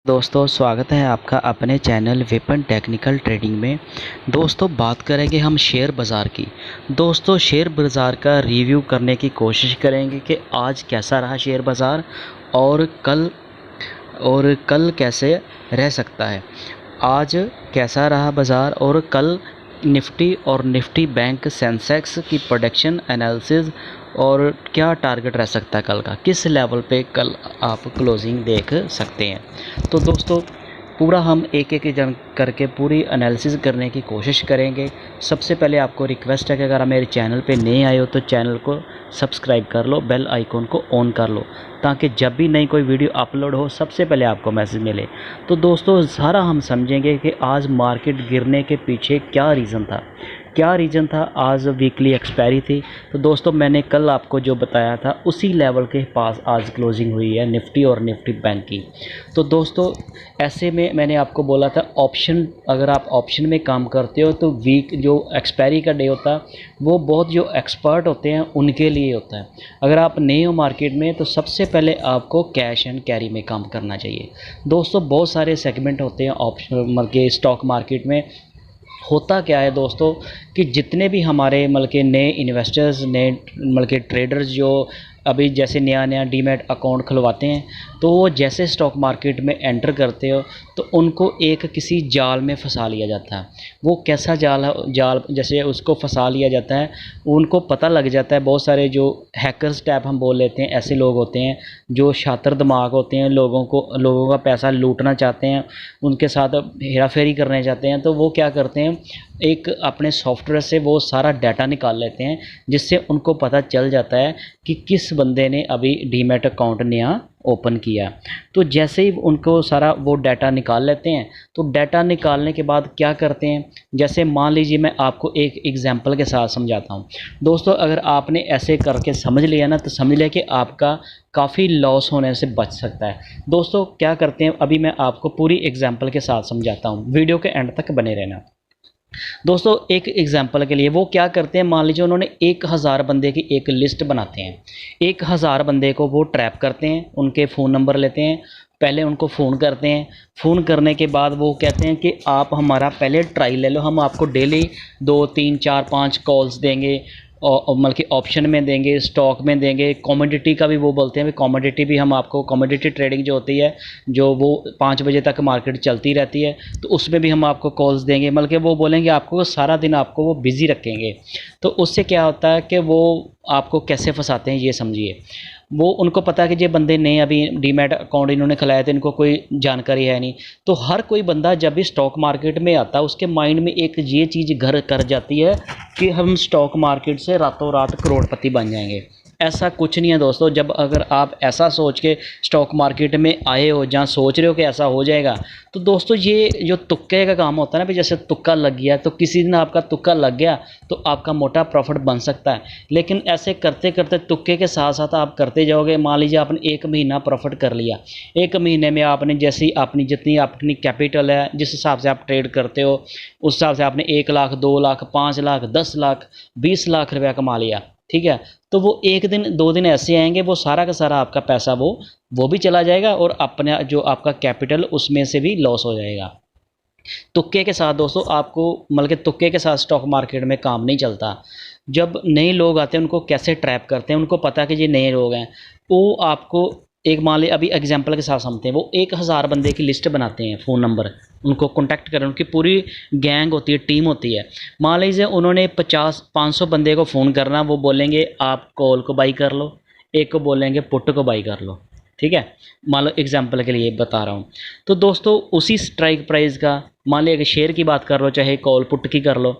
दोस्तों स्वागत है आपका अपने चैनल विपन टेक्निकल ट्रेडिंग में। दोस्तों बात करेंगे हम शेयर बाज़ार की। दोस्तों शेयर बाज़ार का रिव्यू करने की कोशिश करेंगे कि आज कैसा रहा शेयर बाज़ार और कल कैसे रह सकता है। आज कैसा रहा बाज़ार और कल निफ्टी और निफ्टी बैंक सेंसेक्स की प्रोडक्शन एनालिसिस और क्या टारगेट रह सकता है कल का, किस लेवल पे कल आप क्लोजिंग देख सकते हैं। तो दोस्तों पूरा हम एक एक जन करके पूरी एनालिसिस करने की कोशिश करेंगे। सबसे पहले आपको रिक्वेस्ट है कि अगर आप मेरे चैनल पे नए आए हो तो चैनल को सब्सक्राइब कर लो, बेल आइकॉन को ऑन कर लो ताकि जब भी नई कोई वीडियो अपलोड हो सबसे पहले आपको मैसेज मिले। तो दोस्तों सारा हम समझेंगे कि आज मार्केट गिरने के पीछे क्या रीज़न था। आज वीकली एक्सपायरी थी। तो दोस्तों मैंने कल आपको जो बताया था उसी लेवल के पास आज क्लोजिंग हुई है निफ्टी और निफ्टी बैंक की। तो दोस्तों ऐसे में मैंने आपको बोला था ऑप्शन, अगर आप ऑप्शन में काम करते हो तो वीक जो एक्सपायरी का डे होता है वो बहुत जो एक्सपर्ट होते हैं उनके लिए होता है। अगर आप नए हो मार्केट में तो सबसे पहले आपको कैश एंड कैरी में काम करना चाहिए। दोस्तों बहुत सारे सेगमेंट होते हैं ऑप्शन मतलब के स्टॉक मार्केट में। होता क्या है दोस्तों कि जितने भी हमारे मतलब के नए इन्वेस्टर्स, नए मतलब के ट्रेडर्स जो अभी जैसे नया डीमैट अकाउंट खुलवाते हैं तो वो जैसे स्टॉक मार्केट में एंटर करते हो तो उनको एक किसी जाल में फंसा लिया जाता है। वो कैसा जाल है, जाल जैसे उसको फंसा लिया जाता है, उनको पता लग जाता है। बहुत सारे जो हैकर्स टाइप हम बोल लेते हैं ऐसे लोग होते हैं जो शातिर दिमाग होते हैं, लोगों का पैसा लूटना चाहते हैं, उनके साथ हेरा फेरी करने चाहते हैं। तो वो क्या करते हैं, एक अपने सॉफ्टवेयर से वो सारा डाटा निकाल लेते हैं जिससे उनको पता चल जाता है कि किस बंदे ने अभी डीमैट अकाउंट नया ओपन किया। तो जैसे ही उनको सारा वो डाटा निकाल लेते हैं तो डाटा निकालने के बाद क्या करते हैं, जैसे मान लीजिए मैं आपको एक एग्जांपल के साथ समझाता हूँ। दोस्तों अगर आपने ऐसे करके समझ लिया ना तो समझ लिया कि आपका काफ़ी लॉस होने से बच सकता है। दोस्तों क्या करते हैं, अभी मैं आपको पूरी एग्जांपल के साथ समझाता हूँ, वीडियो के एंड तक बने रहना। दोस्तों एक एग्जांपल के लिए वो क्या करते हैं, मान लीजिए उन्होंने 1000 बंदे की एक लिस्ट बनाते हैं। 1000 बंदे को वो ट्रैप करते हैं, उनके फ़ोन नंबर लेते हैं, पहले उनको फ़ोन करते हैं। फ़ोन करने के बाद वो कहते हैं कि आप हमारा पहले ट्राई ले लो, हम आपको डेली 2 3 4 5 कॉल्स देंगे और मतलब कि ऑप्शन में देंगे, स्टॉक में देंगे, कमोडिटी का भी वो बोलते हैं। कमोडिटी भी हम आपको, कमोडिटी ट्रेडिंग जो होती है जो वो 5 बजे तक मार्केट चलती रहती है तो उसमें भी हम आपको कॉल्स देंगे। मतलब कि वो बोलेंगे आपको सारा दिन आपको वो बिज़ी रखेंगे। तो उससे क्या होता है कि वो आपको कैसे फंसाते हैं ये समझिए। वो उनको पता है कि ये बंदे नए अभी डीमैट अकाउंट इन्होंने खुलाया तो इनको कोई जानकारी है नहीं। तो हर कोई बंदा जब भी स्टॉक मार्केट में आता है उसके माइंड में एक ये चीज़ घर कर जाती है कि हम स्टॉक मार्केट से रातों रात करोड़पति बन जाएंगे। ऐसा कुछ नहीं है दोस्तों। जब अगर आप ऐसा सोच के स्टॉक मार्केट में आए हो, जहाँ सोच रहे हो कि ऐसा हो जाएगा, तो दोस्तों ये जो तुक्के का काम होता है ना, भी जैसे तुक्का लग गया तो किसी दिन आपका तुक्का लग गया तो आपका मोटा प्रॉफिट बन सकता है। लेकिन ऐसे करते करते तुक्के के साथ साथ आप करते जाओगे। मान लीजिए आपने 1 महीना प्रॉफिट कर लिया, 1 महीने में आपने जैसी अपनी जितनी अपनी कैपिटल है जिस हिसाब से आप ट्रेड करते हो उस हिसाब से आपने 1 लाख, 2 लाख, 5 लाख, 10 लाख, 20 लाख रुपया कमा लिया। ठीक है, तो वो 1 दिन 2 दिन ऐसे आएंगे वो सारा का सारा आपका पैसा वो भी चला जाएगा और अपना जो आपका कैपिटल उसमें से भी लॉस हो जाएगा। तुक्के के साथ दोस्तों आपको मतलब कि तुक्के के साथ स्टॉक मार्केट में काम नहीं चलता। जब नए लोग आते हैं उनको कैसे ट्रैप करते हैं, उनको पता है कि ये नए लोग हैं। वो आपको एक मान ली अभी एग्जांपल के साथ समझते हैं, वो 1000 बंदे की लिस्ट बनाते हैं, फ़ोन नंबर उनको कॉन्टैक्ट करें, उनकी पूरी गैंग होती है, टीम होती है। मान लीजिए उन्होंने 50-500 बंदे को फ़ोन करना, वो बोलेंगे आप कॉल को बाई कर लो, एक को बोलेंगे पुट को बाई कर लो। ठीक है, मान लो एग्जांपल के लिए बता रहा हूँ। तो दोस्तों उसी स्ट्राइक प्राइस का मान लिया कि शेयर की बात कर लो चाहे कॉल पुट की कर लो,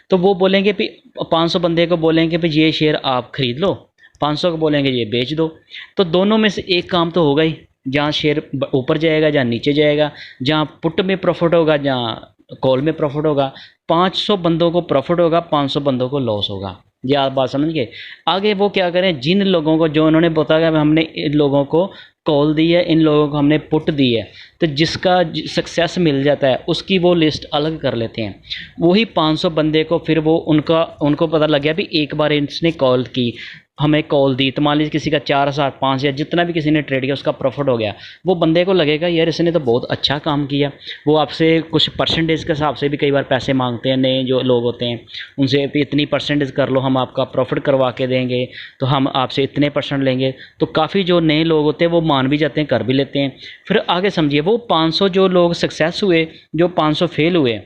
तो वो बोलेंगे भी 500 बंदे को बोलेंगे भी ये शेयर आप ख़रीद लो, 500 को बोलेंगे ये बेच दो। तो दोनों में से एक काम तो होगा ही, जहाँ शेयर ऊपर जाएगा जहाँ नीचे जाएगा, जहाँ पुट में प्रॉफिट होगा जहाँ कॉल में प्रॉफिट होगा। 500 बंदों को प्रॉफिट होगा, 500 बंदों को लॉस होगा। ये आप बात समझ गए। आगे वो क्या करें, जिन लोगों को जो उन्होंने बताया हमने इन लोगों को कॉल दी है, इन लोगों को हमने पुट दी है, तो जिसका सक्सेस मिल जाता है उसकी वो लिस्ट अलग कर लेते हैं। वही 500 बंदे को फिर वो उनको पता लग गया भी एक बार इसने कॉल की, हमें कॉल दी, तो मान लीजिए किसी का 4,000 5,000 जितना भी किसी ने ट्रेड किया उसका प्रॉफिट हो गया, वो बंदे को लगेगा यार इसने तो बहुत अच्छा काम किया। वो आपसे कुछ परसेंटेज के हिसाब से भी कई बार पैसे मांगते हैं, नए जो लोग होते हैं उनसे इतनी परसेंटेज कर लो, हम आपका प्रॉफिट करवा के देंगे, तो हम आपसे इतने परसेंट लेंगे। तो काफ़ी जो नए लोग होते हैं वो मान भी जाते हैं, कर भी लेते हैं। फिर आगे समझिए वो 500 जो लोग सक्सेस हुए, जो 500 फेल हुए,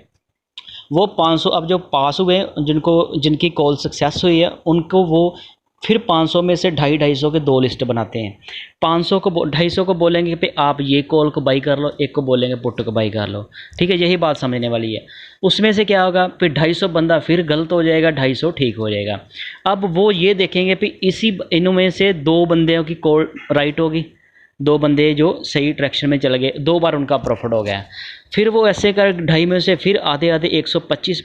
वो 500 अब जो पास हुए जिनकी कॉल सक्सेस हुई है उनको वो फिर 500 में से 250 के 2 लिस्ट बनाते हैं। 500 को 250 को बोलेंगे कि आप ये कॉल को बाई कर लो, एक को बोलेंगे पुट को बाई कर लो। ठीक है, यही बात समझने वाली है। उसमें से क्या होगा, फिर 250 बंदा फिर गलत हो जाएगा, 250 ठीक हो जाएगा। अब वो ये देखेंगे कि इनमें से 2 बंदों की कॉल राइट होगी, 2 बंदे जो सही डायरेक्शन में चले गए, 2 बार उनका प्रॉफिट हो गया। फिर वो ऐसे कर 2.5 में से फिर आधे 125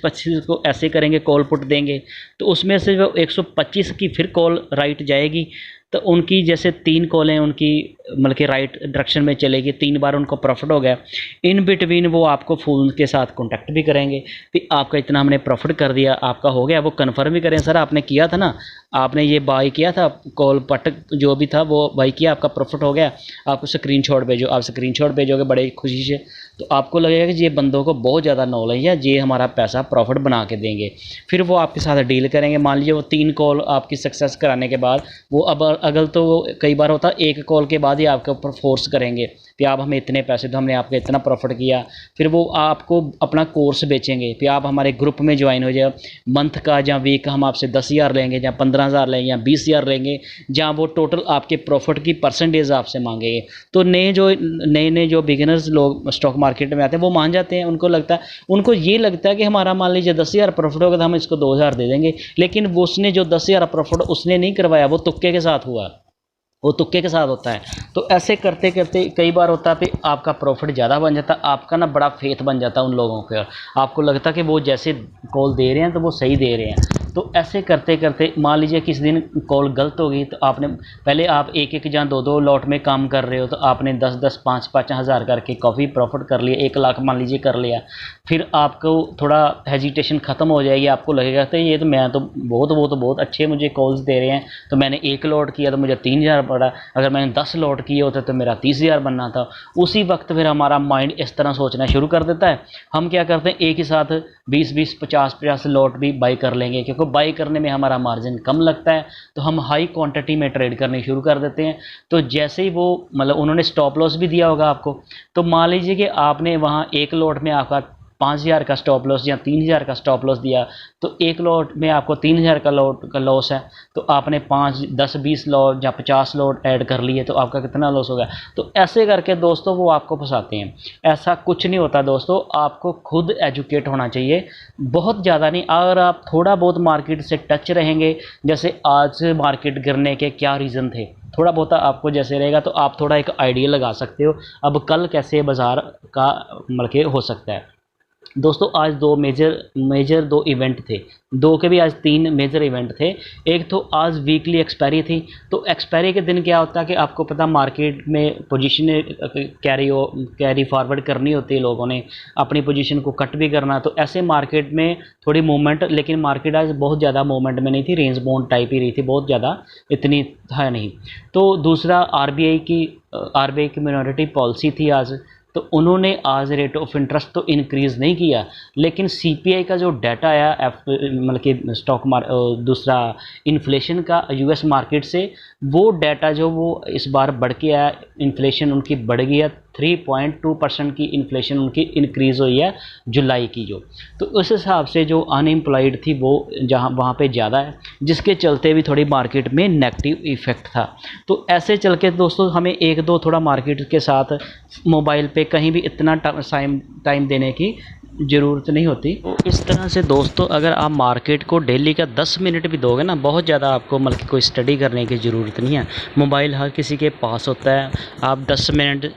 को ऐसे करेंगे, कॉल पुट देंगे, तो उसमें से जो 125 की फिर कॉल राइट जाएगी, तो उनकी जैसे 3 कॉलें उनकी मतलब कि राइट डायरेक्शन में चलेगी, 3 बार उनको प्रॉफिट हो गया। इन बिटवीन वो आपको फ़ोन के साथ कॉन्टैक्ट भी करेंगे कि आपका इतना हमने प्रॉफिट कर दिया, आपका हो गया। वो कन्फर्म भी करें, सर आपने किया था ना, आपने ये बाई किया था, कॉल पट जो भी था वो बाई किया, आपका प्रॉफिट हो गया, आपको स्क्रीनशॉट भेजो। आप स्क्रीनशॉट भेजोगे बड़े खुशी से, तो आपको लगेगा कि ये बंदों को बहुत ज़्यादा नॉलेज है, ये हमारा पैसा प्रॉफिट बना के देंगे। फिर वो आपके साथ डील करेंगे। मान लीजिए वो 3 कॉल आपकी सक्सेस कराने के बाद वो अब अगल तो कई बार होता है 1 कॉल के बाद ही आपके ऊपर फोर्स करेंगे कि आप हमें इतने पैसे दो, हमने आपका इतना प्रॉफिट किया। फिर वो आपको अपना कोर्स बेचेंगे कि आप हमारे ग्रुप में ज्वाइन हो जाए, मंथ का या वीक का हम आपसे 10,000 लेंगे या 15,000 लेंगे या 20,000 लेंगे, जहाँ वो टोटल आपके प्रॉफिट की परसेंटेज आपसे मांगेंगे। तो नए जो बिगिनर्स लोग स्टॉक मार्केट में आते हैं वो मान जाते हैं। उनको ये लगता है कि हमारा मान लीजिए 10,000 प्रॉफिट होगा तो हम इसको 2,000 दे देंगे, लेकिन वो उसने जो 10,000 प्रॉफिट उसने नहीं करवाया, वो तुक्के के साथ हुआ, वो तुक्के के साथ होता है। तो ऐसे करते करते कई बार होता है कि आपका प्रॉफिट ज़्यादा बन जाता है, आपका ना बड़ा फेथ बन जाता है उन लोगों के, आपको लगता है कि वो जैसे कॉल दे रहे हैं तो वो सही दे रहे हैं। तो ऐसे करते करते मान लीजिए किस दिन कॉल गलत होगी, तो आपने पहले आप एक या 2 लॉट में काम कर रहे हो, तो आपने 10 5 हज़ार करके काफ़ी प्रॉफिट कर लिया, 1 लाख मान लीजिए कर लिया। फिर आपको थोड़ा हेजिटेशन ख़त्म हो जाएगी, आपको लगेगा तो ये तो मैं तो बहुत अच्छे मुझे कॉल्स दे रहे हैं, तो मैंने 1 लॉट किया तो मुझे 3,000 पड़ा, अगर मैंने 10 लॉट किए होते तो मेरा 30,000 बनना था। उसी वक्त फिर हमारा माइंड इस तरह सोचना शुरू कर देता है। हम क्या करते हैं, एक ही साथ 20 50 लॉट भी बाई कर लेंगे, क्योंकि बाई करने में हमारा मार्जिन कम लगता है, तो हम हाई क्वांटिटी में ट्रेड करनी शुरू कर देते हैं। तो जैसे ही वो मतलब उन्होंने स्टॉप लॉस भी दिया होगा आपको, तो मान लीजिए कि आपने वहाँ 1 लॉट में आपका 5,000 का स्टॉप लॉस या 3,000 का स्टॉप लॉस दिया, तो 1 लॉट में आपको 3,000 का लॉस है, तो आपने 5 10 20 लॉट या 50 लॉट ऐड कर लिए, तो आपका कितना लॉस हो गया। तो ऐसे करके दोस्तों वो आपको फंसाते हैं। ऐसा कुछ नहीं होता दोस्तों, आपको खुद एजुकेट होना चाहिए, बहुत ज़्यादा नहीं। अगर आप थोड़ा बहुत मार्केट से टच रहेंगे, जैसे आज मार्केट गिरने के क्या रीज़न थे, थोड़ा बहुत आपको जैसे रहेगा तो आप थोड़ा एक आइडिया लगा सकते हो अब कल कैसे बाज़ार का मतलब हो सकता है। दोस्तों आज 2 मेजर 2 इवेंट थे, 2 के भी आज 3 मेजर इवेंट थे। एक तो आज वीकली एक्सपायरी थी, तो एक्सपायरी के दिन क्या होता है कि आपको पता मार्केट में पोजीशन कैरी फॉरवर्ड करनी होती है, लोगों ने अपनी पोजीशन को कट भी करना, तो ऐसे मार्केट में थोड़ी मूवमेंट, लेकिन मार्केट आज बहुत ज़्यादा मूवमेंट में नहीं थी, रेंज बाउंड टाइप ही रही थी, बहुत ज़्यादा इतनी था नहीं। तो दूसरा आरबीआई की मिनॉरिटी पॉलिसी थी आज, तो उन्होंने आज रेट ऑफ इंटरेस्ट तो इंक्रीज़ नहीं किया, लेकिन सीपीआई का जो डाटा आया मतलब कि दूसरा इन्फ्लेशन का यूएस मार्केट से, वो डाटा जो वो इस बार बढ़ के आया, इन्फ्लेशन उनकी बढ़ गई है, 3.2% की इन्फ्लेशन उनकी इंक्रीज़ हुई है जुलाई की जो। तो उस हिसाब से जो अनएम्प्लॉयड थी वो वहाँ पे ज़्यादा है, जिसके चलते भी थोड़ी मार्केट में नेगेटिव इफ़ेक्ट था। तो ऐसे चल के दोस्तों हमें 1-2 थोड़ा मार्केट के साथ मोबाइल पे कहीं भी इतना टाइम देने की ज़रूरत नहीं होती। तो इस तरह से दोस्तों अगर आप मार्केट को डेली का 10 मिनट भी दोगे ना, बहुत ज़्यादा आपको मतलब कोई स्टडी करने की ज़रूरत नहीं है। मोबाइल हर किसी के पास होता है, आप 10 मिनट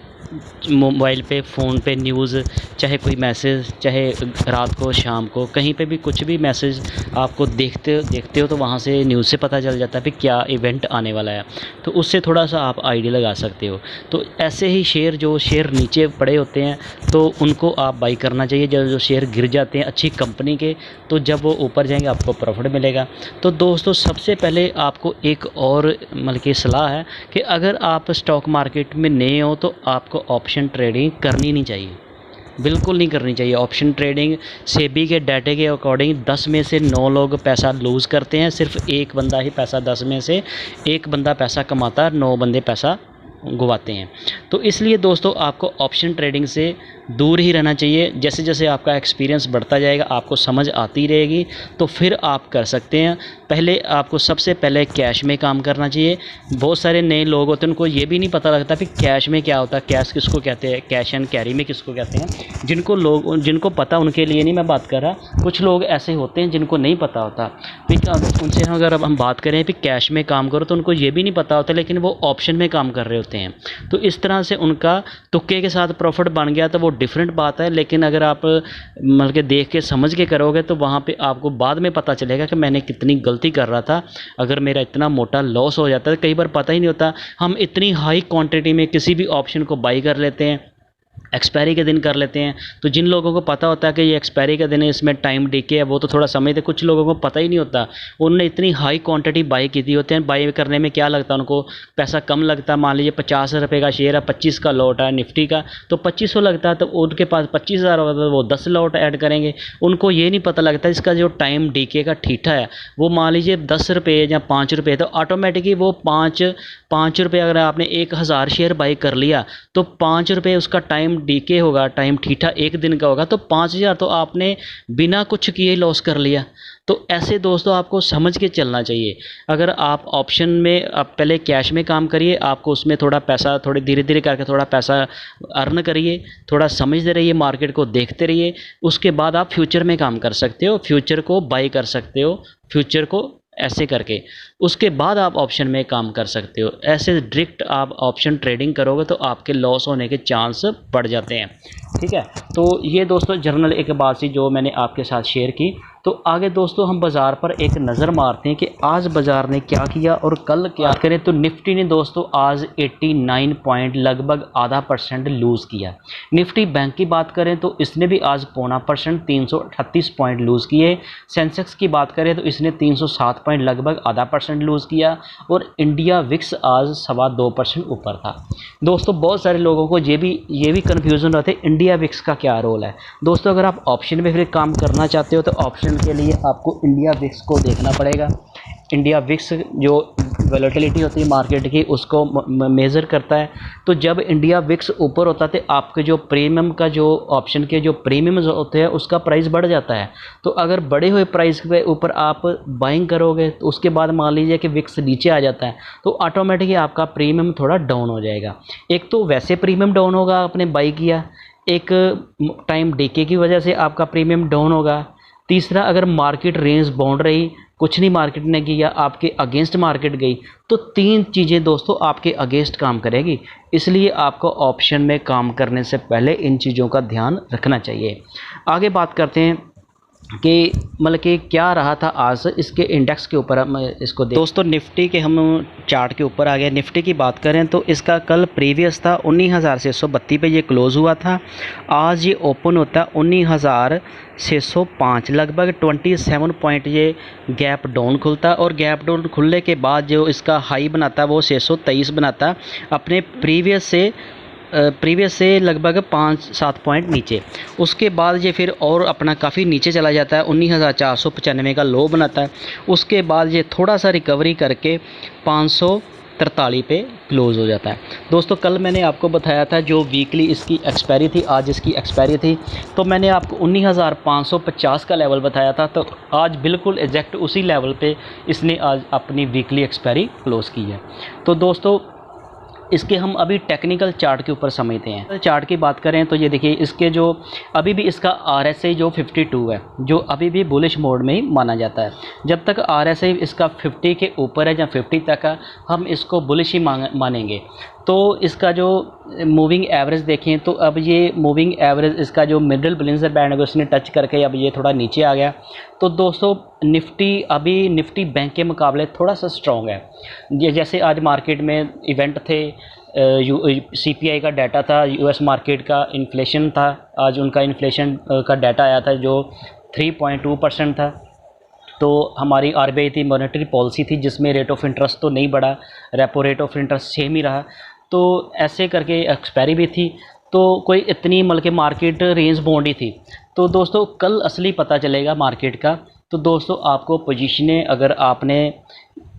मोबाइल पे फ़ोन पे न्यूज़ चाहे कोई मैसेज, चाहे रात को शाम को कहीं पे भी कुछ भी मैसेज आपको देखते हो तो वहाँ से न्यूज़ से पता चल जाता है कि क्या इवेंट आने वाला है, तो उससे थोड़ा सा आप आइडिया लगा सकते हो। तो ऐसे ही जो शेयर नीचे पड़े होते हैं तो उनको आप बाई करना चाहिए। जो शेयर गिर जाते हैं अच्छी कंपनी के, तो जब वो ऊपर जाएंगे आपको प्रॉफिट मिलेगा। तो दोस्तों सबसे पहले आपको एक और मतलब की सलाह है कि अगर आप स्टॉक मार्केट में नए हो तो आपको ऑप्शन ट्रेडिंग करनी नहीं चाहिए, बिल्कुल नहीं करनी चाहिए। ऑप्शन ट्रेडिंग सेबी के डाटे के अकॉर्डिंग 10 में से 9 लोग पैसा लूज़ करते हैं, सिर्फ एक बंदा ही पैसा 10 में से एक बंदा पैसा कमाता है, 9 बंदे पैसा गंवाते हैं। तो इसलिए दोस्तों आपको ऑप्शन ट्रेडिंग से दूर ही रहना चाहिए। जैसे जैसे आपका एक्सपीरियंस बढ़ता जाएगा, आपको समझ आती रहेगी, तो फिर आप कर सकते हैं। पहले आपको सबसे पहले कैश में काम करना चाहिए। बहुत सारे नए लोग होते हैं, उनको ये भी नहीं पता लगता कि कैश में क्या होता है, कैश किसको कहते हैं, कैश एंड कैरी में किसको कहते हैं। जिनको पता उनके लिए नहीं मैं बात कर रहा, कुछ लोग ऐसे होते हैं जिनको नहीं पता होता। उनसे अगर हम बात करें कि कैश में काम करो तो उनको ये भी नहीं पता होता, लेकिन वो ऑप्शन में काम कर रहे होते हैं। तो इस तरह से उनका तुक्के के साथ प्रॉफिट बन गया तो वो डिफरेंट बात है। लेकिन अगर आप मतलब के देख के समझ के करोगे तो वहाँ पे आपको बाद में पता चलेगा कि मैंने कितनी गलती कर रहा था, अगर मेरा इतना मोटा लॉस हो जाता है। कई बार पता ही नहीं होता, हम इतनी हाई क्वांटिटी में किसी भी ऑप्शन को बाई कर लेते हैं, एक्सपायरी के दिन कर लेते हैं। तो जिन लोगों को पता होता है कि ये एक्सपायरी का दिन है, इसमें टाइम डीके है, वो तो थोड़ा समझते। कुछ लोगों को पता ही नहीं होता, उन्होंने इतनी हाई क्वांटिटी बाई की थी होते हैं। बाई करने में क्या लगता है उनको, पैसा कम लगता है। मान लीजिए 50 रुपये का शेयर है, 25 का लॉट है निफ्टी का, तो 2500 लगता है। तो उनके पास 25,000 होगा तो वो 10 लॉट ऐड करेंगे। उनको ये नहीं पता लगता इसका जो टाइम डीके का ठीठा है वो मान लीजिए 10 रुपये या 5 रुपये, तो ऑटोमेटिकली वो 5 रुपये अगर आपने 1000 शेयर बाई कर लिया तो 5 रुपये उसका टाइम डीके होगा, टाइम ठीठा एक दिन का होगा, तो 5000 तो आपने बिना कुछ किए लॉस कर लिया। तो ऐसे दोस्तों आपको समझ के चलना चाहिए। अगर आप ऑप्शन में आप पहले कैश में काम करिए, आपको उसमें थोड़ा पैसा, थोड़े धीरे धीरे करके थोड़ा पैसा अर्न करिए, थोड़ा समझते रहिए, मार्केट को देखते रहिए। उसके बाद आप फ्यूचर में काम कर सकते हो, फ्यूचर को बाई कर सकते हो, फ्यूचर को ऐसे करके उसके बाद आप ऑप्शन में काम कर सकते हो। ऐसे डायरेक्ट आप ऑप्शन ट्रेडिंग करोगे तो आपके लॉस होने के चांस बढ़ जाते हैं। ठीक है, तो ये दोस्तों जनरल एक बात सी जो मैंने आपके साथ शेयर की। तो आगे दोस्तों हम बाज़ार पर एक नज़र मारते हैं कि आज बाज़ार ने क्या किया और कल क्या करें। तो निफ्टी ने दोस्तों आज 89 पॉइंट लगभग आधा % लूज़ किया। निफ्टी बैंक की बात करें तो इसने भी आज 0.5% 338 पॉइंट लूज़ किए। सेंसेक्स की बात करें तो इसने 307 पॉइंट लगभग आधा % लूज़ किया। और इंडिया विक्स आज 2.25% ऊपर था। दोस्तों बहुत सारे लोगों को ये भी कन्फ्यूज़न रहते हैं इंडिया विक्स का क्या रोल है। दोस्तों अगर आप ऑप्शन में फिर काम करना चाहते हो तो ऑप्शन के लिए आपको इंडिया विक्स को देखना पड़ेगा। इंडिया विक्स जो वोलेटिलिटी होती है मार्केट की उसको मेज़र करता है। तो जब इंडिया विक्स ऊपर होता है तो आपके जो प्रीमियम का जो ऑप्शन के जो प्रीमियम्स होते हैं उसका प्राइस बढ़ जाता है। तो अगर बढ़े हुए प्राइस के ऊपर आप बाइंग करोगे तो उसके बाद मान लीजिए कि विक्स नीचे आ जाता है तो ऑटोमेटिकली आपका प्रीमियम थोड़ा डाउन हो जाएगा। एक तो वैसे प्रीमियम डाउन होगा, आपने बाई किया, एक टाइम डीके की वजह से आपका प्रीमियम डाउन होगा। तीसरा, अगर मार्केट रेंज बाउंड रही, कुछ नहीं मार्केट ने किया, आपके अगेंस्ट मार्केट गई, तो 3 चीज़ें दोस्तों आपके अगेंस्ट काम करेगी। इसलिए आपको ऑप्शन में काम करने से पहले इन चीज़ों का ध्यान रखना चाहिए। आगे बात करते हैं कि मतलब कि क्या रहा था आज इसके इंडेक्स के ऊपर। हम इसको दोस्तों निफ्टी के हम चार्ट के ऊपर आ गए। निफ्टी की बात करें तो इसका कल प्रीवियस था 19,632 पे ये क्लोज़ हुआ था। आज ये ओपन होता है 19,605, लगभग 27 पॉइंट ये गैप डाउन खुलता है। और गैप डाउन खुलने के बाद जो इसका हाई बनाता है वो 623 बनाता है अपने प्रीवियस से लगभग 5-7 पॉइंट नीचे। उसके बाद ये फिर और अपना काफ़ी नीचे चला जाता है, 19,495 का लो बनाता है। उसके बाद ये थोड़ा सा रिकवरी करके 543 पे क्लोज़ हो जाता है। दोस्तों कल मैंने आपको बताया था जो वीकली इसकी एक्सपायरी थी, आज इसकी एक्सपायरी थी, तो मैंने आपको 19,550 का लेवल बताया था। तो आज बिल्कुल एग्जैक्ट उसी लेवल पे इसने आज अपनी वीकली एक्सपायरी क्लोज़ की है। तो दोस्तों इसके हम अभी टेक्निकल चार्ट के ऊपर समझते हैं। चार्ट की बात करें तो ये देखिए इसके जो अभी भी इसका RSI जो 52 है, जो अभी भी बुलिश मोड में ही माना जाता है। जब तक RSI इसका 50 के ऊपर है या 50 तक है हम इसको बुलिश ही मानेंगे। तो इसका जो मूविंग एवरेज देखें तो अब ये मूविंग एवरेज इसका जो मिडल बलिंजर बैंड है उसने टच करके अब ये थोड़ा नीचे आ गया। तो दोस्तों निफ्टी बैंक के मुकाबले थोड़ा सा स्ट्रॉन्ग है। ये जैसे आज मार्केट में इवेंट थे, CPI का डाटा था, US मार्केट का इन्फ्लेशन था, आज उनका इन्फ्लेशन का डाटा आया था जो 3.2% था। तो हमारी RBI थी मॉनेटरी पॉलिसी थी जिसमें रेट ऑफ इंटरेस्ट तो नहीं बढ़ा, repo rate of interest same ही रहा। तो ऐसे करके एक्सपायरी भी थी, तो कोई इतनी मतलब मार्केट रेंज बाउंड ही थी। तो दोस्तों कल असली पता चलेगा मार्केट का। तो दोस्तों आपको पोजीशनें, अगर आपने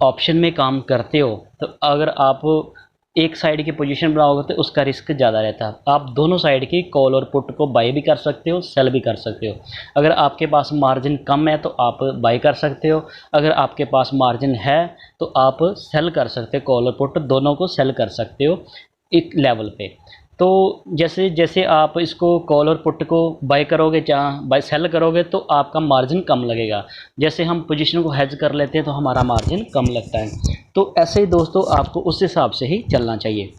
ऑप्शन में काम करते हो तो अगर आप एक साइड की पोजीशन बनाओगे तो उसका रिस्क ज़्यादा रहता है। आप दोनों साइड की कॉल और पुट को बाय भी कर सकते हो, सेल भी कर सकते हो। अगर आपके पास मार्जिन कम है तो आप बाय कर सकते हो, अगर आपके पास मार्जिन है तो आप सेल कर सकते हो, कॉल और पुट दोनों को सेल कर सकते हो एक लेवल पे। तो जैसे जैसे आप इसको कॉल और पुट को बाय करोगे, जहाँ बाय सेल करोगे तो आपका मार्जिन कम लगेगा। जैसे हम पोजीशन को हेज कर लेते हैं तो हमारा मार्जिन कम लगता है। तो ऐसे ही दोस्तों आपको उस हिसाब से ही चलना चाहिए।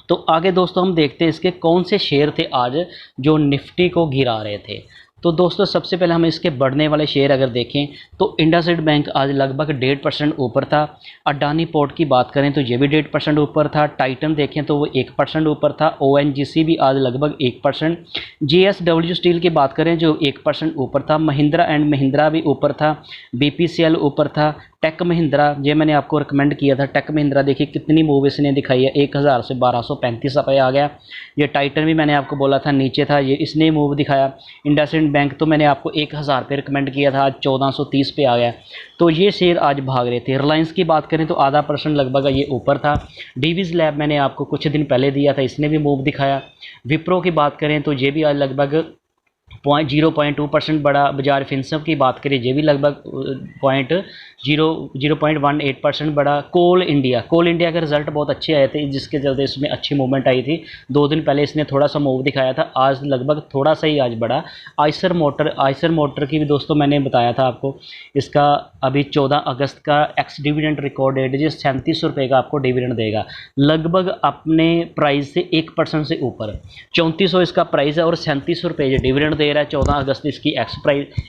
तो आगे दोस्तों हम देखते हैं इसके कौन से शेयर थे आज जो निफ्टी को गिरा रहे थे। तो दोस्तों सबसे पहले हम इसके बढ़ने वाले शेयर अगर देखें तो इंडसइंड बैंक आज लगभग 1.5% ऊपर था। अडानी पोर्ट की बात करें तो ये भी 1.5% ऊपर था। टाइटन देखें तो वो 1% ऊपर था। ONGC भी आज लगभग 1%। JSW स्टील की बात करें जो 1% ऊपर था। महिंद्रा एंड महिंद्रा भी ऊपर था। BPCL ऊपर था। टेक महिंद्रा, ये मैंने आपको रिकमेंड किया था। टेक महिंद्रा देखिए कितनी मूव इसने दिखाई है, 1000 से 1235 रुपये आ गया। ये टाइटन भी मैंने आपको बोला था नीचे था, ये इसने मूव दिखाया। इंडसइंड बैंक तो मैंने आपको 1000 पे रिकमेंड किया था, आज 1430 पे आ गया। तो ये शेयर आज भाग रहे थे। रिलायंस की बात करें तो आधा % लगभग ये ऊपर था। डिवीज़ लैब मैंने आपको कुछ दिन पहले दिया था, इसने भी मूव दिखाया। विप्रो की बात करें तो ये भी आज लगभग 0.2% बढ़ा। बजाज फिनसर्व की बात करें ये भी लगभग 0.18% बढ़ा। कोल इंडिया के रिज़ल्ट बहुत अच्छे आए थे जिसके चलते इसमें अच्छी मूवमेंट आई थी। 2 दिन पहले इसने थोड़ा सा मूव दिखाया था, आज लगभग थोड़ा सा ही आज बढ़ा। आइसर मोटर की भी दोस्तों मैंने बताया था आपको, इसका अभी 14 अगस्त का एक्स डिविडेंड रिकॉर्ड डेट है, 37 रुपये का आपको डिविडेंड देगा, लगभग अपने प्राइस से 1% से ऊपर। 3400 इसका प्राइस है और 37 रुपये ये डिविडेंड दे रहा है। 14 अगस्त इसकी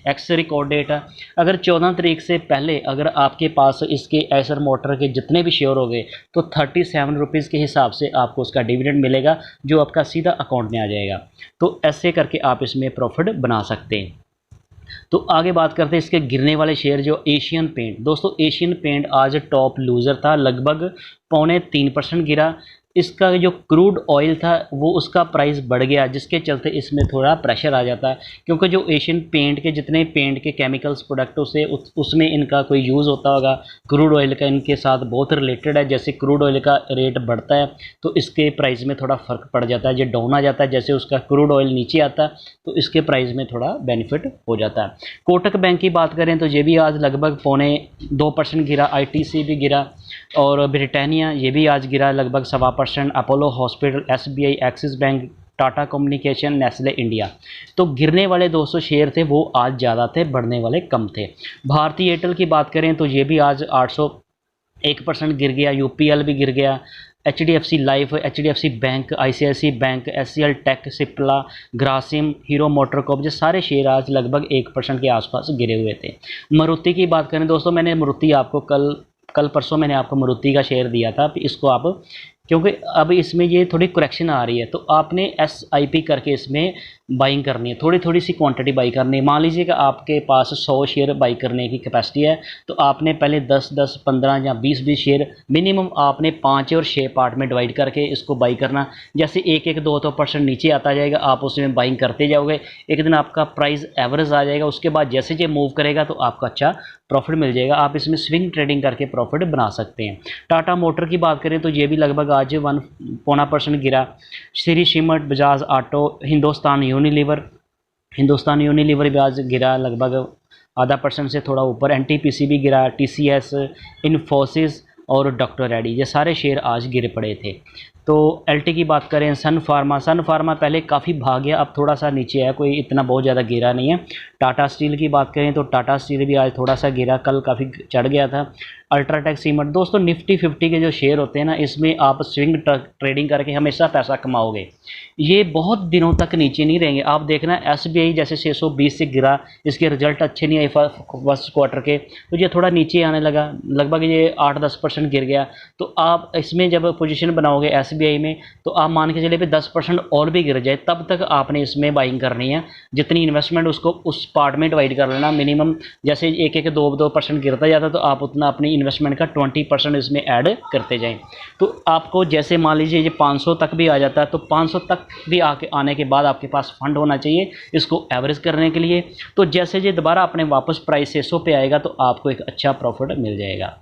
एक्स रिकॉर्ड डेट है। अगर 14 तारीख से पहले अगर आपके पास इसके आइसर मोटर के जितने भी शेयर हो गए तो 37 रुपीज़ के हिसाब से आपको उसका डिविडेंड मिलेगा जो आपका सीधा अकाउंट में आ जाएगा। तो ऐसे करके आप इसमें प्रॉफिट बना सकते हैं। तो आगे बात करते हैं इसके गिरने वाले शेयर जो एशियन पेंट। दोस्तों एशियन पेंट आज टॉप लूज़र था, लगभग 0.3% गिरा। इसका जो क्रूड ऑयल था वो उसका प्राइस बढ़ गया जिसके चलते इसमें थोड़ा प्रेशर आ जाता है, क्योंकि जो एशियन पेंट के जितने पेंट के केमिकल्स प्रोडक्टों से उसमें इनका कोई यूज़ होता होगा, क्रूड ऑयल का इनके साथ बहुत रिलेटेड है। जैसे क्रूड ऑयल का रेट बढ़ता है तो इसके प्राइस में थोड़ा फ़र्क पड़ जाता है, ये डाउन आ जाता है। जैसे उसका क्रूड ऑयल नीचे आता है तो इसके प्राइस में थोड़ा बेनिफिट हो जाता है। कोटक बैंक की बात करें तो ये भी आज लगभग 0.2% गिरा। ITC भी गिरा और ब्रिटानिया ये भी आज गिरा लगभग 1.25%। Apollo hospital, SBI, axis bank, Tata communication, Nestle India. तो गिरने वाले 200 शेयर थे वो आज ज़्यादा थे, बढ़ने वाले कम थे। भारतीय एयरटेल की बात करें तो ये भी आज 801% गिर गया। UPL भी गिर गया। HDFC Life, HDFC Bank, ICICI Bank, SCL Tech, Cipla, Grasim, Hero MotoCorp, ये सारे शेयर आज लगभग 1% के आसपास गिरे हुए थे। मारुति की बात करें दोस्तों, मैंने मारुति आपको कल परसों मैंने आपको मारुति का शेयर दिया था। इसको आप, क्योंकि अब इसमें ये थोड़ी करेक्शन आ रही है तो आपने SIP करके इसमें बाइंग करनी है, थोड़ी थोड़ी सी क्वांटिटी बाई करनी है। मान लीजिए कि आपके पास 100 शेयर बाई करने की कैपेसिटी है तो आपने पहले 10-10, 15 या 20-20 शेयर मिनिमम आपने 5 और 6 पार्ट में डिवाइड करके इसको बाई करना। जैसे 1-2% नीचे आता जाएगा आप उसमें बाइंग करते जाओगे, एक दिन आपका प्राइस एवरेज आ जाएगा। उसके बाद जैसे ये मूव करेगा तो आपको अच्छा प्रॉफिट मिल जाएगा। आप इसमें स्विंग ट्रेडिंग करके प्रॉफिट बना सकते हैं। टाटा मोटर की बात करें तो ये भी लगभग आज 1.25% गिरा। Shri cement, Bajaj auto, Hindustan Unilever भी आज गिरा लगभग 0.5% से थोड़ा ऊपर। NTPC भी गिरा। TCS, इन्फोसिस और डॉक्टर रेड्डी, ये सारे शेयर आज गिरे पड़े थे। तो LT की बात करें, सन फार्मा पहले काफ़ी भाग गया, अब थोड़ा सा नीचे है, कोई इतना बहुत ज़्यादा गिरा नहीं है। टाटा स्टील की बात करें तो टाटा स्टील भी आज थोड़ा सा गिरा, कल काफ़ी चढ़ गया था। UltraTech cement. दोस्तों निफ्टी 50 के जो शेयर होते हैं ना, इसमें आप स्विंग ट्रेडिंग करके हमेशा पैसा कमाओगे। ये बहुत दिनों तक नीचे नहीं रहेंगे। आप देखना SBI जैसे 620 से गिरा, इसके रिजल्ट अच्छे नहीं आए फर्स्ट क्वार्टर के, तो ये थोड़ा नीचे आने लगा, लगभग ये 8-10% गिर गया। तो आप इसमें जब पोजीशन बनाओगे SBI में, तो आप मान के चलिए भी 10% और भी गिर जाए, तब तक आपने इसमें बाइंग करनी है। जितनी इन्वेस्टमेंट उसको उस पार्ट में डिवाइड कर लेना, मिनिमम जैसे 1-2% गिरता जाता, तो आप उतना अपनी इन्वेस्टमेंट का 20% इसमें ऐड करते जाएं। तो आपको जैसे मान लीजिए ये 500 तक भी आ जाता है, तो 500 तक भी आने के बाद आपके पास फंड होना चाहिए इसको एवरेज करने के लिए। तो जैसे ये दोबारा अपने वापस प्राइस 600 पे आएगा, तो आपको एक अच्छा प्रॉफिट मिल जाएगा।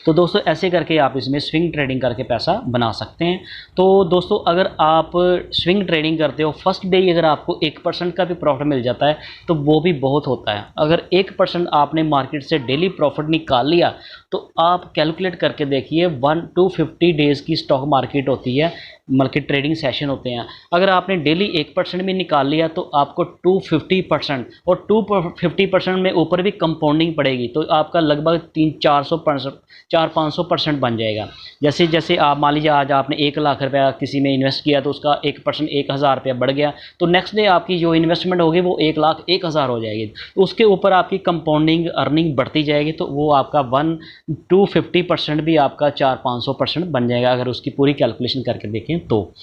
तो दोस्तों ऐसे करके आप इसमें स्विंग ट्रेडिंग करके पैसा बना सकते हैं। तो दोस्तों अगर आप स्विंग ट्रेडिंग करते हो, फर्स्ट डे अगर आपको 1% का भी प्रॉफिट मिल जाता है तो वो भी बहुत होता है। अगर 1% आपने मार्केट से डेली प्रॉफिट निकाल लिया, तो आप कैलकुलेट करके देखिए 1-50 डेज़ की स्टॉक मार्केट होती है, मार्केट ट्रेडिंग सेशन होते हैं। अगर आपने डेली 1% भी निकाल लिया, तो आपको 250% और 250% में ऊपर भी कंपाउंडिंग पड़ेगी, तो आपका लगभग 400-500% बन जाएगा। जैसे जैसे आप मान लीजिए आज आपने 1 लाख रुपया किसी में इन्वेस्ट किया, तो उसका 1% 1000 रुपया बढ़ गया, तो नेक्स्ट डे आपकी जो इन्वेस्टमेंट होगी वो 1,01,000 हो जाएगी। तो उसके ऊपर आपकी कंपाउंडिंग अर्निंग बढ़ती जाएगी, तो वो आपका 1-250% भी आपका 400-500% बन जाएगा, अगर उसकी पूरी कैलकुलेशन करके देखें तो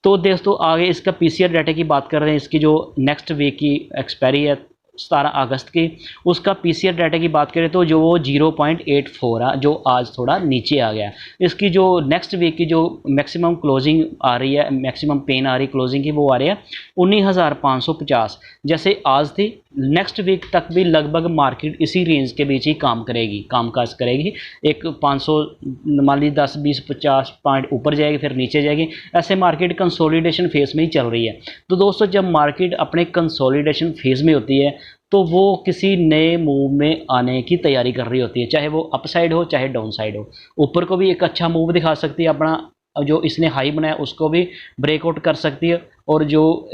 दोस्तों आगे इसका PCR डाटा की बात कर रहे हैं। इसकी जो नेक्स्ट वीक की एक्सपायरी है 17 अगस्त की, उसका PCR डाटा की बात करें तो जो वो 0.84 है, जो आज थोड़ा नीचे आ गया। इसकी जो नेक्स्ट वीक की जो मैक्सिमम क्लोजिंग आ रही है, मैक्सिमम पेन आ रही क्लोजिंग की, वो आ रही है 19,550। जैसे आज थी, नेक्स्ट वीक तक भी लगभग मार्केट इसी रेंज के बीच ही कामकाज करेगी। एक 500 मान लीजिए 10-20-50 पॉइंट ऊपर जाएगी, फिर नीचे जाएगी। ऐसे मार्केट कंसोलिडेशन फेज में ही चल रही है। तो दोस्तों जब मार्केट अपने कंसोलिडेशन फेज में होती है, तो वो किसी नए मूव में आने की तैयारी कर रही होती है, चाहे वो अप साइड हो चाहे डाउन साइड हो। ऊपर को भी एक अच्छा मूव दिखा सकती है, अपना जो इसने हाई बनाया उसको भी ब्रेकआउट कर सकती है, और जो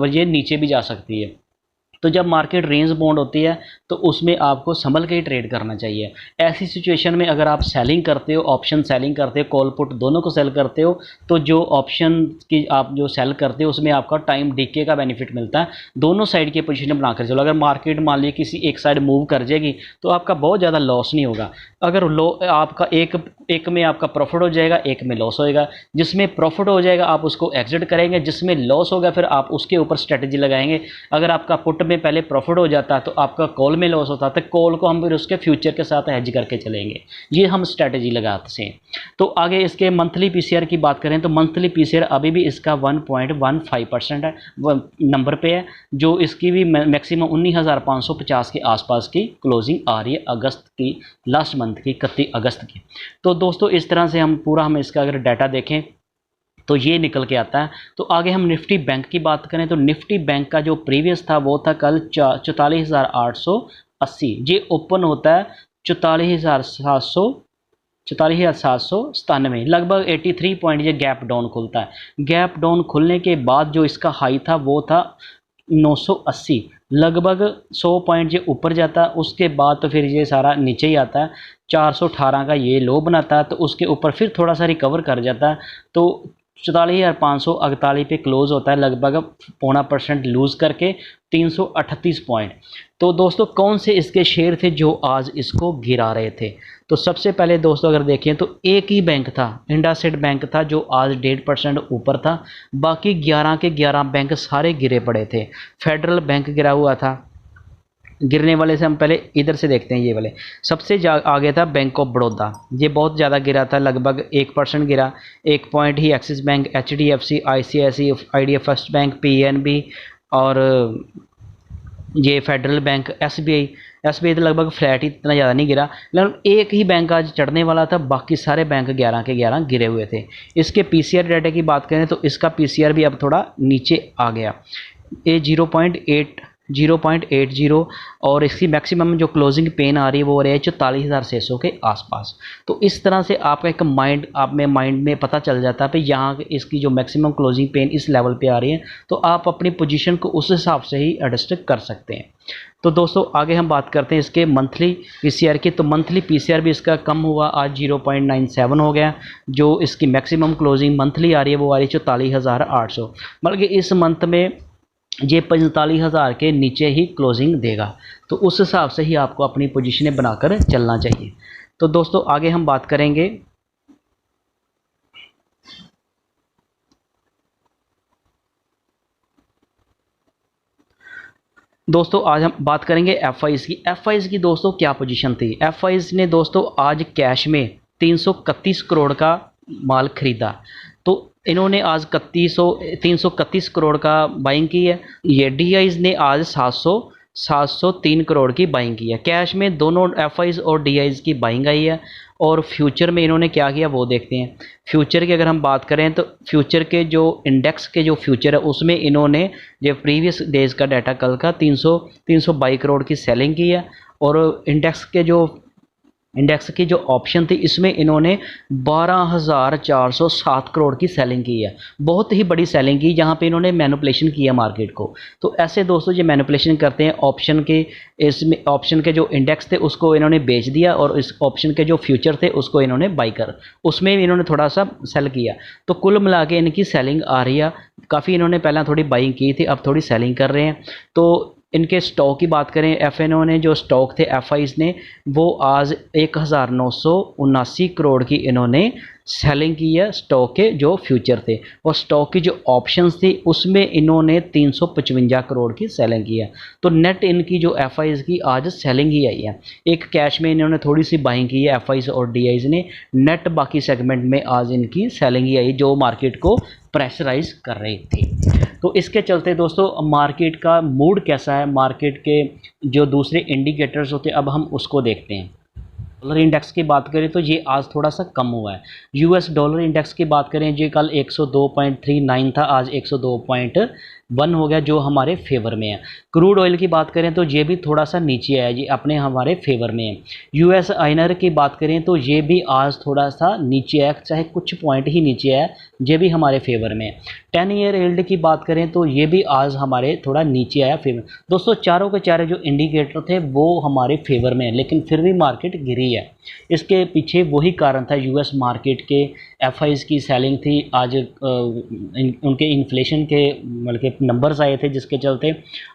ये नीचे भी जा सकती है। तो जब मार्केट रेंज बाउंड होती है, तो उसमें आपको संभल के ही ट्रेड करना चाहिए। ऐसी सिचुएशन में अगर आप सेलिंग करते हो, ऑप्शन सेलिंग करते हो, कॉल पुट दोनों को सेल करते हो, तो जो ऑप्शन की आप जो सेल करते हो उसमें आपका टाइम डीके का बेनिफिट मिलता है। दोनों साइड की पोजीशन बनाकर चलो। अगर मार्केट मान लीजिए किसी एक साइड मूव कर जाएगी, तो आपका बहुत ज़्यादा लॉस नहीं होगा। अगर आपका एक में आपका प्रॉफिट हो जाएगा, एक में लॉस होएगा। जिसमें प्रॉफिट हो जाएगा आप उसको एग्जिट करेंगे, जिसमें लॉस होगा फिर आप उसके ऊपर स्ट्रेटजी लगाएंगे। अगर आपका पुट में पहले प्रॉफिट हो जाता तो आपका कॉल में लॉस होता, तो कॉल को हम फिर उसके फ्यूचर के साथ हेज करके चलेंगे। ये हम स्ट्रेटजी लगाते हैं। तो आगे इसके मंथली PCR की बात करें, तो मंथली PCR अभी भी इसका 1.15% है, नंबर पे है, जो इसकी भी मैक्सिमम 19,550 के आसपास की क्लोजिंग आ रही है अगस्त की, लास्ट मंथ की 31 अगस्त की। तो दोस्तों इस तरह से हम इसका अगर डाटा देखें तो ये निकल के आता है। तो आगे हम निफ्टी बैंक की बात करें, तो निफ्टी बैंक का जो प्रीवियस था वो था कल 44,880। ये ओपन होता है 44,797, लगभग 83 पॉइंट ये गैप डाउन खुलता है। गैप डाउन खुलने के बाद जो इसका हाई था वो था 980, लगभग 100 पॉइंट ये ऊपर जाता है। उसके बाद तो फिर ये सारा नीचे ही आता है, 418 का ये लो बनाता है, तो उसके ऊपर फिर थोड़ा सा रिकवर कर जाता है। तो 44,548 पे क्लोज होता है, लगभग 0.5% लूज़ करके 338 पॉइंट। तो दोस्तों कौन से इसके शेयर थे जो आज इसको गिरा रहे थे? तो सबसे पहले दोस्तों अगर देखें तो एक ही बैंक था, इंडसइंड बैंक था, जो आज 1.5% ऊपर था। बाकी 11 के 11 बैंक सारे गिरे पड़े थे। फेडरल बैंक गिरा हुआ था। गिरने वाले से हम पहले इधर से देखते हैं। ये वाले सबसे आगे था बैंक ऑफ बड़ौदा, ये बहुत ज़्यादा गिरा था, लगभग 1% गिरा। 1 पॉइंट ही Axis Bank, HDFC, ICICI, Idea First Bank, PNB और ये फेडरल बैंक, SBI तो लगभग फ्लैट ही, इतना ज़्यादा नहीं गिरा। लेकिन एक ही बैंक आज चढ़ने वाला था, बाकी सारे बैंक 11 के 11 गिरे हुए थे। इसके PCR डाटा की बात करें तो इसका PCR भी अब थोड़ा नीचे आ गया। ये 0.8 0.80 और इसकी मैक्सिमम जो क्लोजिंग पेन आ रही है वो हो रही है 44,600 के आसपास। तो इस तरह से आपका एक माइंड में पता चल जाता है कि यहाँ इसकी जो मैक्सिमम क्लोजिंग पेन इस लेवल पे आ रही है, तो आप अपनी पोजीशन को उस हिसाब से ही एडजस्ट कर सकते हैं। तो दोस्तों आगे हम बात करते हैं इसके मंथली पीसीआर की। तो मंथली पीसीआर भी इसका कम हुआ, आज 0.97 हो गया। जो इसकी मैक्सिमम क्लोजिंग मंथली आ रही है वो आ रही है 44,800, मतलब कि इस मंथ में ये 45,000 के नीचे ही क्लोजिंग देगा। तो उस हिसाब से ही आपको अपनी पोजीशनें बनाकर चलना चाहिए। तो दोस्तों आगे हम बात करेंगे दोस्तों, आज हम बात करेंगे एफआईज की। एफआईज की दोस्तों क्या पोजीशन थी। एफआईज ने दोस्तों आज कैश में 331 करोड़ का माल खरीदा। तो इन्होंने आज 331 करोड़ का बाइंग की है। ये डीआईज ने आज 703 करोड़ की बाइंग की है। कैश में दोनों एफआईज और डीआईज की बाइंग आई है। और फ्यूचर में इन्होंने क्या किया वो देखते हैं। फ्यूचर की अगर हम बात करें तो फ्यूचर के जो इंडेक्स के जो फ्यूचर है उसमें इन्होंने जो प्रीवियस डेज का डाटा कल का 322 करोड़ की सेलिंग की है। और इंडेक्स की जो ऑप्शन थी इसमें इन्होंने 12,407 करोड़ की सेलिंग की है। बहुत ही बड़ी सेलिंग की, जहाँ पे इन्होंने मैनिपुलेशन किया मार्केट को। तो ऐसे दोस्तों ये मैनिपुलेशन करते हैं ऑप्शन के। इसमें ऑप्शन के जो इंडेक्स थे उसको इन्होंने बेच दिया और इस ऑप्शन के जो फ्यूचर थे उसको इन्होंने बाई कर, उसमें इन्होंने थोड़ा सा सेल किया। तो कुल मिला के इनकी सेलिंग आ रही है काफ़ी। इन्होंने पहले थोड़ी बाइंग की थी, अब थोड़ी सेलिंग कर रहे हैं। तो इनके स्टॉक की बात करें, एफएनओ ने जो स्टॉक थे एफआईज ने वो आज 1,979 करोड़ की इन्होंने सेलिंग की है स्टॉक के जो फ्यूचर थे। और स्टॉक की जो ऑप्शंस थी उसमें इन्होंने 355 करोड़ की सेलिंग की है। तो नेट इनकी जो एफआईज की आज सेलिंग ही आई है। एक कैश में इन्होंने थोड़ी सी बाइंग की है एफआईज और डीआईज ने, नेट बाकी सेगमेंट में आज इनकी सेलिंग ही आई जो मार्केट को प्रेशराइज कर रही थी। तो इसके चलते दोस्तों मार्केट का मूड कैसा है, मार्केट के जो दूसरे इंडिकेटर्स होते हैं अब हम उसको देखते हैं। डॉलर इंडेक्स की बात करें तो ये आज थोड़ा सा कम हुआ है। यूएस डॉलर इंडेक्स की बात करें, ये कल 102.39 था, आज 102.1 हो गया जो हमारे फेवर में है। क्रूड ऑयल की बात करें तो ये भी थोड़ा सा नीचे है, ये अपने हमारे फेवर में है। यूएस आईएनआर की बात करें तो ये भी आज थोड़ा सा नीचे है, चाहे कुछ पॉइंट ही नीचे है, ये भी हमारे फेवर में है। 10 ईयर एल्ड की बात करें तो ये भी आज हमारे थोड़ा नीचे आया फेवर। दोस्तों चारों के चारों जो इंडिकेटर थे वो हमारे फेवर में है, लेकिन फिर भी मार्केट गिरी है। इसके पीछे वही कारण था, यूएस मार्केट के एफआईज की सेलिंग थी। आज उनके इन्फ्लेशन के मतलब नंबर्स आए थे जिसके चलते,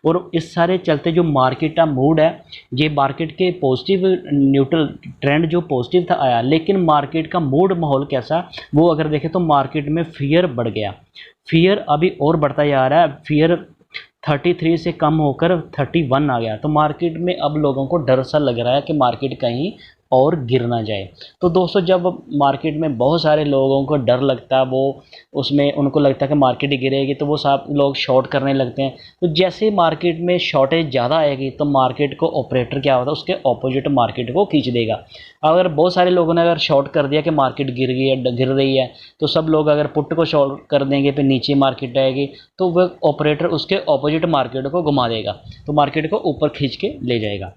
और इस सारे चलते जो मार्केट का मूड है, ये मार्केट के पॉजिटिव न्यूट्रल ट्रेंड जो पॉजिटिव था आया, लेकिन मार्केट का मूड माहौल कैसा वो अगर देखें तो मार्केट में फियर बढ़ गया। फियर अभी और बढ़ता जा रहा है। फियर 33 से कम होकर 31 आ गया। तो मार्केट में अब लोगों को डर सा लग रहा है कि मार्केट कहीं और गिर ना जाए। तो दोस्तों जब मार्केट में बहुत सारे लोगों को डर लगता है, वो उसमें उनको लगता है कि मार्केट गिरेगी, तो वो सब लोग शॉर्ट करने लगते हैं। तो जैसे मार्केट में शॉर्टेज ज़्यादा आएगी तो मार्केट को ऑपरेटर क्या होता है, उसके ऑपोजिट मार्केट को खींच देगा। अगर बहुत सारे लोगों ने अगर शॉर्ट कर दिया कि मार्केट गिर गई है, गिर रही है, तो सब लोग अगर पुट को शॉर्ट कर देंगे फिर नीचे मार्केट आएगी, तो वह ऑपरेटर उसके ऑपोजिट मार्केट को घुमा देगा, तो मार्केट को ऊपर खींच के ले जाएगा।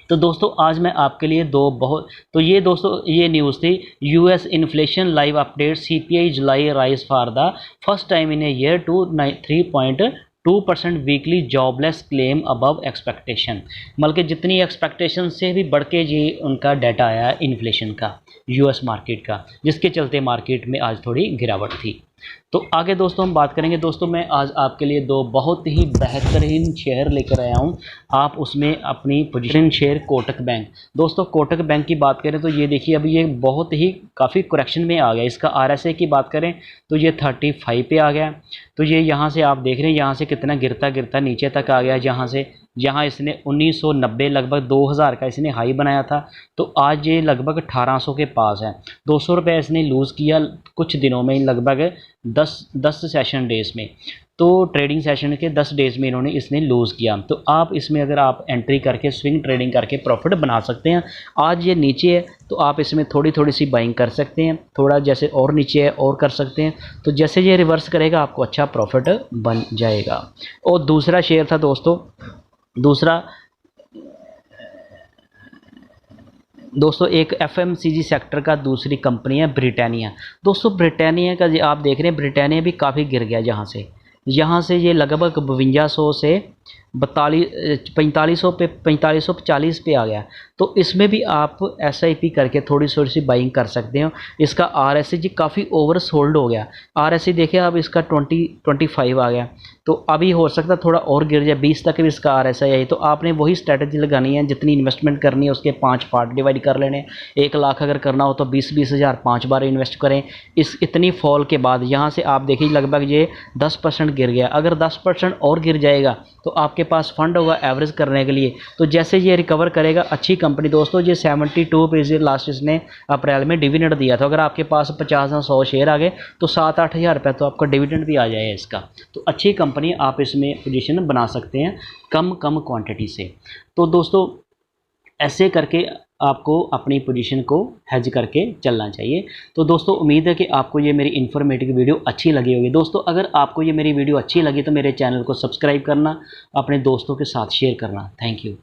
तो दोस्तों आज मैं आपके लिए ये दोस्तों ये न्यूज़ थी, US inflation live update, CPI July rise for the first time in a year to 3.2% weekly jobless claim above expectation. मतलब कि जितनी एक्सपेक्टेशन से भी बढ़ के ये उनका डाटा आया है इन्फ्लेशन का यूएस मार्केट का, जिसके चलते मार्केट में आज थोड़ी गिरावट थी। तो आगे दोस्तों हम बात करेंगे। दोस्तों मैं आज आपके लिए दो बहुत ही बेहतरीन शेयर लेकर आया हूं, आप उसमें अपनी पोजीशन शेयर कोटक बैंक। दोस्तों कोटक बैंक की बात करें तो ये देखिए अभी ये बहुत ही काफ़ी करेक्शन में आ गया। इसका आरएसआई की बात करें तो ये 35 पे आ गया। तो ये यहाँ से आप देख रहे हैं यहाँ से कितना गिरता गिरता नीचे तक आ गया। जहाँ इसने 1990 लगभग 2000 का इसने हाई बनाया था, तो आज ये लगभग 1800 के पास है। 200 रुपये इसने लूज़ किया कुछ दिनों में, लगभग 10 सेशन डेज़ में। तो ट्रेडिंग सेशन के 10 डेज़ में इसने लूज़ किया। तो आप इसमें अगर आप एंट्री करके स्विंग ट्रेडिंग करके प्रॉफिट बना सकते हैं। आज ये नीचे है तो आप इसमें थोड़ी थोड़ी सी बाइंग कर सकते हैं, थोड़ा जैसे और नीचे है और कर सकते हैं। तो जैसे ये रिवर्स करेगा आपको अच्छा प्रॉफिट बन जाएगा। और दूसरा शेयर था दोस्तों दूसरा दोस्तों एक एफएमसीजी सेक्टर का दूसरी कंपनी है ब्रिटानिया। दोस्तों ब्रिटानिया का आप देख रहे हैं, ब्रिटानिया भी काफ़ी गिर गया। यहाँ से ये लगभग 5200 से 4500 पे 4540 पे आ गया। तो इसमें भी आप SIP करके थोड़ी सी बाइंग कर सकते हो। इसका RSI जी काफ़ी ओवर सोल्ड हो गया। RSI देखिए अब इसका 25 आ गया, तो अभी हो सकता है थोड़ा और गिर जाए, 20 तक भी इसका RSI आई। तो आपने वही स्ट्रैटेजी लगानी है, जितनी इन्वेस्टमेंट करनी है उसके 5 पार्ट डिवाइड कर लेने। 1 लाख अगर करना हो तो 20-20 हज़ार 5 बार इन्वेस्ट करें। इस इतनी फॉल के बाद यहाँ से आप देखिए लगभग ये 10% गिर गया। अगर 10% और गिर जाएगा तो आपके पास फंड होगा एवरेज करने के लिए। तो जैसे ये रिकवर करेगा, अच्छी कंपनी दोस्तों, ये 72 पे लास्ट इसने अप्रैल में डिविडेंड दिया था। अगर आपके पास 50 या 100 शेयर आ गए तो 7-8 हज़ार रुपये तो आपका डिविडेंड भी आ जाएगा इसका। तो अच्छी कंपनी, आप इसमें पोजीशन बना सकते हैं कम क्वांटिटी से। तो दोस्तों ऐसे करके आपको अपनी पोजीशन को हेज करके चलना चाहिए। तो दोस्तों उम्मीद है कि आपको ये मेरी इन्फॉर्मेटिव वीडियो अच्छी लगी होगी। दोस्तों अगर आपको ये मेरी वीडियो अच्छी लगी तो मेरे चैनल को सब्सक्राइब करना, अपने दोस्तों के साथ शेयर करना। Thank you.